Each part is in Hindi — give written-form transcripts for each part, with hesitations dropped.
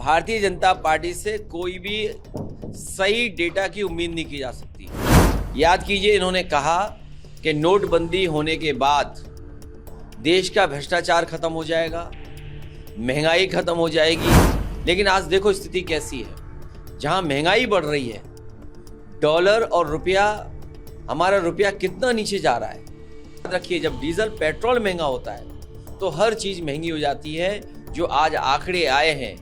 भारतीय जनता पार्टी से कोई भी सही डेटा की उम्मीद नहीं की जा सकती। याद कीजिए, इन्होंने कहा कि नोटबंदी होने के बाद देश का भ्रष्टाचार खत्म हो जाएगा, महंगाई खत्म हो जाएगी। लेकिन आज देखो स्थिति कैसी है। जहां महंगाई बढ़ रही है, डॉलर और रुपया, हमारा रुपया कितना नीचे जा रहा है। याद रखिए, जब डीजल पेट्रोल महंगा होता है तो हर चीज़ महंगी हो जाती है। जो आज आंकड़े आए हैं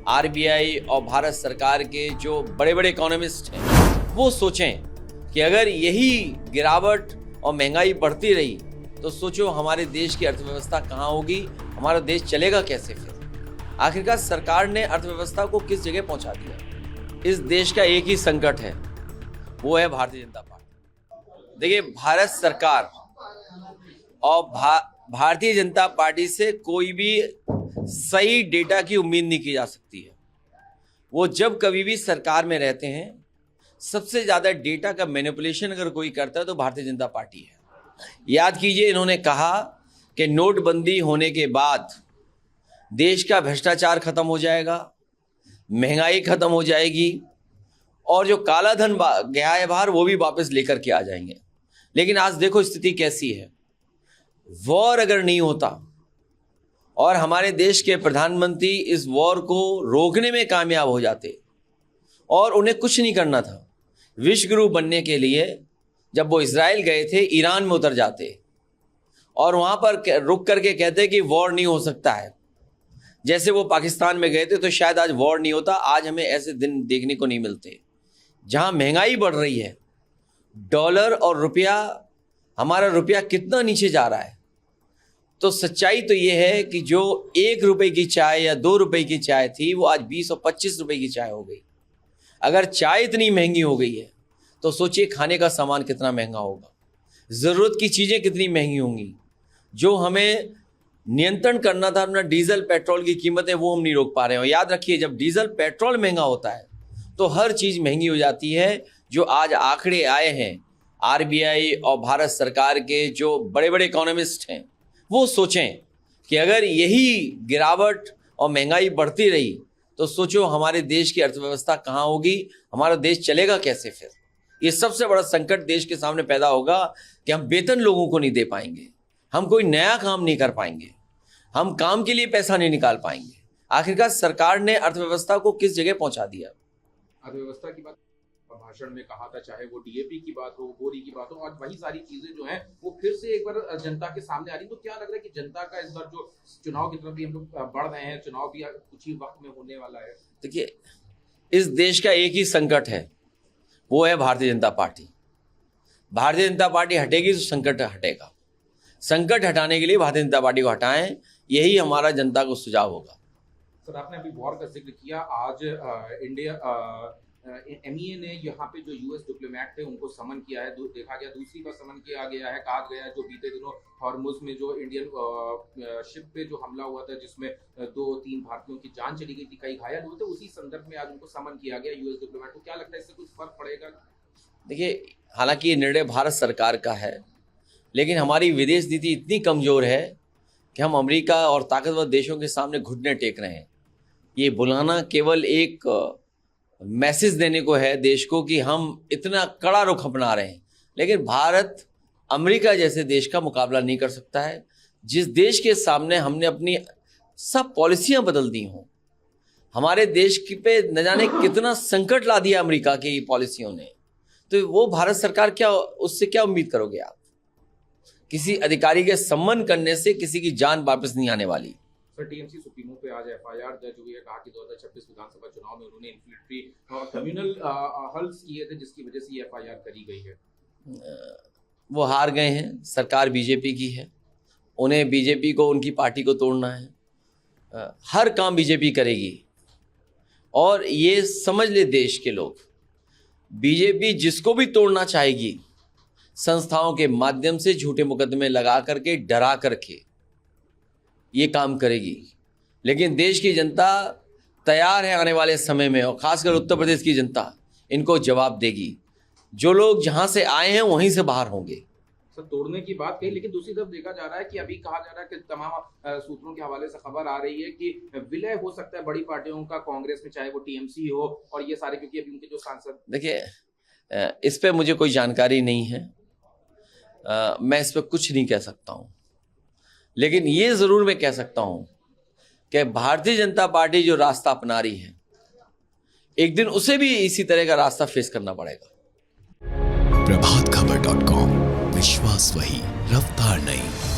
आरबीआई और भारत सरकार के जो बड़े बड़े इकोनॉमिस्ट हैं, वो सोचें कि अगर यही गिरावट और महंगाई बढ़ती रही तो सोचो हमारे देश की अर्थव्यवस्था कहाँ होगी, हमारा देश चलेगा कैसे। फिर आखिरकार सरकार ने अर्थव्यवस्था को किस जगह पहुंचा दिया। इस देश का एक ही संकट है, वो है भारतीय जनता पार्टी। देखिए, भारत सरकार और भारतीय जनता पार्टी से कोई भी सही डेटा की उम्मीद नहीं की जा सकती है। वो जब कभी भी सरकार में रहते हैं, सबसे ज़्यादा डेटा का मैनिपुलेशन अगर कोई करता है तो भारतीय जनता पार्टी है। याद कीजिए, इन्होंने कहा कि नोटबंदी होने के बाद देश का भ्रष्टाचार खत्म हो जाएगा, महंगाई खत्म हो जाएगी और जो काला धन गया है बाहर, वो भी वापस लेकर के आ जाएंगे। लेकिन आज देखो स्थिति कैसी है। वॉर अगर नहीं होता और हमारे देश के प्रधानमंत्री इस वॉर को रोकने में कामयाब हो जाते और उन्हें कुछ नहीं करना था, विश्व गुरु बनने के लिए जब वो इजराइल गए थे, ईरान में उतर जाते और वहाँ पर रुक करके कहते कि वॉर नहीं हो सकता है। जैसे वो पाकिस्तान में गए थे तो शायद आज वॉर नहीं होता। आज हमें ऐसे दिन देखने को नहीं मिलते। जहाँ महंगाई बढ़ रही है, डॉलर और रुपया, हमारा रुपया कितना नीचे जा रहा है, तो सच्चाई तो ये है कि जो 1 रुपए की चाय या 2 रुपए की चाय थी, वो आज 20 और 25 रुपए की चाय हो गई। अगर चाय इतनी महंगी हो गई है तो सोचिए खाने का सामान कितना महंगा होगा, ज़रूरत की चीज़ें कितनी महंगी होंगी। जो हमें नियंत्रण करना था अपना डीजल पेट्रोल की कीमतें, वो हम नहीं रोक पा रहे हो। याद रखिए, जब डीजल पेट्रोल महंगा होता है तो हर चीज़ महंगी हो जाती है। जो आज आंकड़े आए हैं आरबीआई और भारत सरकार के जो बड़े बड़े इकोनॉमिस्ट हैं, वो सोचें कि अगर यही गिरावट और महंगाई बढ़ती रही तो सोचो हमारे देश की अर्थव्यवस्था कहाँ होगी, हमारा देश चलेगा कैसे। फिर ये सबसे बड़ा संकट देश के सामने पैदा होगा कि हम वेतन लोगों को नहीं दे पाएंगे, हम कोई नया काम नहीं कर पाएंगे, हम काम के लिए पैसा नहीं निकाल पाएंगे। आखिरकार सरकार ने अर्थव्यवस्था को किस जगह पहुंचा दिया। अर्थव्यवस्था की बात भाषण में कहा था, चाहे वो डीएपी की बात हो, बोरी की बात हो, और वही सारी चीजें जो हैं वो फिर से एक बार जनता के सामने आ रही। तो क्या लग रहा है कि जनता का इस बार जो चुनाव की तरफ भी हम लोग बढ़ रहे हैं, चुनाव भी कुछ ही वक्त में होने वाला है। देखिए, इस देश का एक ही संकट है, वो है भारतीय जनता पार्टी। भारतीय जनता पार्टी हटेगी तो संकट हटेगा। संकट हटाने के लिए भारतीय जनता पार्टी को हटाएं, यही हमारा जनता को सुझाव होगा। सर, आपने अभी वॉर का जिक्र किया। आज इंडिया एमईए ने यहाँ पे जो यूएस डिप्लोमेट थे उनको समन किया है, देखा गया। दूसरी बार समन किया गया है। कहा गया है जो बीते दिनों हॉर्मुज में जो इंडियन शिप पे जो हमला हुआ था, जिसमें 2-3 भारतीयों की जान चली गई थी, कई घायल हुए थे, उसी संदर्भ में आज उनको समन किया गया यूएस डिप्लोमेट को। क्या लगता है इससे कुछ फर्क पड़ेगा? देखिए, हालांकि ये निर्णय भारत सरकार का है, लेकिन हमारी विदेश नीति इतनी कमज़ोर है कि हम अमेरिका और ताकतवर देशों के सामने घुटने टेक रहे हैं। ये बुलाना केवल एक मैसेज देने को है देश को कि हम इतना कड़ा रुख अपना रहे हैं, लेकिन भारत अमेरिका जैसे देश का मुकाबला नहीं कर सकता है, जिस देश के सामने हमने अपनी सब पॉलिसियां बदल दी हों। हमारे देश पे न जाने कितना संकट ला दिया अमेरिका की पॉलिसियों ने, तो वो भारत सरकार क्या, उससे क्या उम्मीद करोगे आप? किसी अधिकारी के सम्मान करने से किसी की जान वापस नहीं आने वाली। सर, टीएमसी सुप्रीमो पे आज एफआईआर दर्ज हुई है। कहा कि 2026 विधानसभा चुनाव में उन्होंने इन्फिल्ट्री और कम्युनल हल्स किए थे, जिसकी वजह से ये एफआईआर करी गई है। वो हार गए हैं, सरकार बीजेपी की है, उन्हें बीजेपी को, उनकी पार्टी को तोड़ना है। हर काम बीजेपी करेगी और ये समझ ले देश के लोग, बीजेपी जिसको भी तोड़ना चाहेगी संस्थाओं के माध्यम से झूठे मुकदमे लगा करके, डरा करके ये काम करेगी। लेकिन देश की जनता तैयार है आने वाले समय में, और खासकर उत्तर प्रदेश की जनता इनको जवाब देगी। जो लोग जहां से आए हैं वहीं से बाहर होंगे। तो तोड़ने की बात कही, लेकिन दूसरी तरफ देखा जा रहा है कि अभी कहा जा रहा है कि तमाम सूत्रों के हवाले से खबर आ रही है कि विलय हो सकता है बड़ी पार्टियों का कांग्रेस में, चाहे वो टीएमसी हो और ये सारे, क्योंकि अभी उनके जो सांसद। देखिए, इस पे मुझे कोई जानकारी नहीं है, मैं इस पे कुछ नहीं कह सकता हूं, लेकिन ये जरूर मैं कह सकता हूं कि भारतीय जनता पार्टी जो रास्ता अपना रही है, एक दिन उसे भी इसी तरह का रास्ता फेस करना पड़ेगा। प्रभातखबर.com, विश्वास वही, रफ्तार नहीं।